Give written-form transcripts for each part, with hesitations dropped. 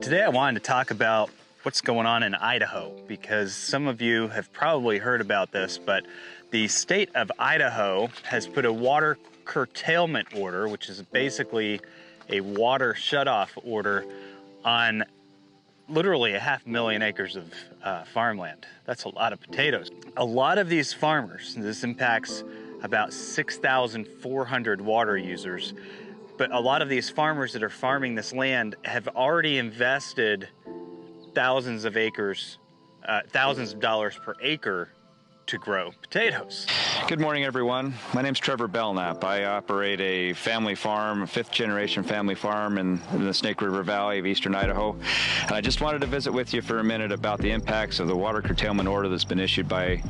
Today I wanted to talk about what's going on in Idaho because some of you have probably heard about this, but the state of Idaho has put a water curtailment order, which is basically a water shutoff order on literally 500,000 acres of farmland. That's a lot of potatoes. A lot of these farmers, this impacts about 6,400 water users, but a lot of these farmers that are farming this land have already invested thousands of acres, thousands of dollars per acre to grow potatoes. Good morning, everyone. My name's Trevor Belknap. I operate a family farm, a fifth-generation family farm in the Snake River Valley of eastern Idaho. And I just wanted to visit with you for a minute about the impacts of the water curtailment order that's been issued by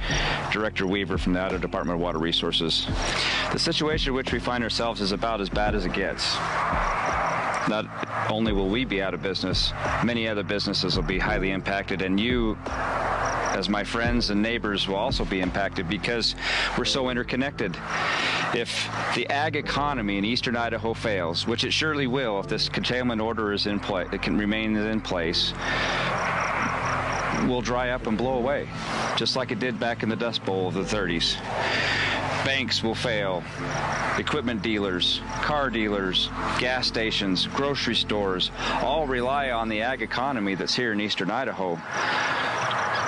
Director Weaver from the Idaho Department of Water Resources. The situation in which we find ourselves is about as bad as it gets. Not only will we be out of business, many other businesses will be highly impacted, and you, as my friends and neighbors, will also be impacted because we're so interconnected. If the ag economy in eastern Idaho fails, which it surely will if this curtailment order is in place, it can remain in place, will dry up and blow away, just like it did back in the Dust Bowl of the 30s. Banks will fail, equipment dealers, car dealers, gas stations, grocery stores, all rely on the ag economy that's here in eastern Idaho.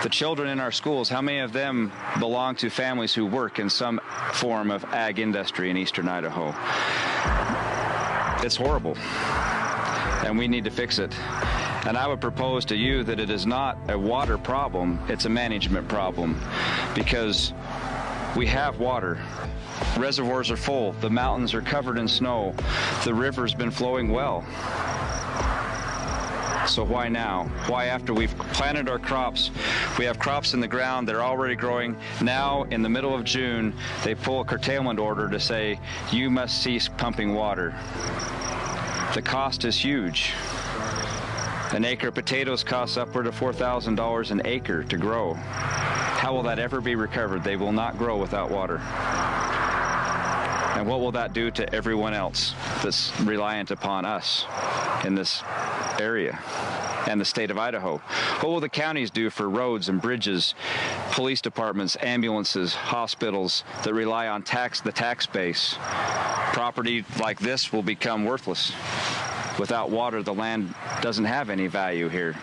The children in our schools, how many of them belong to families who work in some form of ag industry in eastern Idaho? It's horrible, and we need to fix it. And I would propose to you that it is not a water problem, it's a management problem, because we have water. Reservoirs are full, the mountains are covered in snow, the river's been flowing well. So why now? Why, after we've planted our crops, we have crops in the ground, they're already growing. Now, in the middle of June, they pull a curtailment order to say, you must cease pumping water. The cost is huge. An acre of potatoes costs upward of $4,000 an acre to grow. How will that ever be recovered? They will not grow without water. And what will that do to everyone else that's reliant upon us in this area and the state of Idaho? What will the counties do for roads and bridges, police departments, ambulances, hospitals that rely on the tax base? Property like this will become worthless. Without water, the land doesn't have any value here.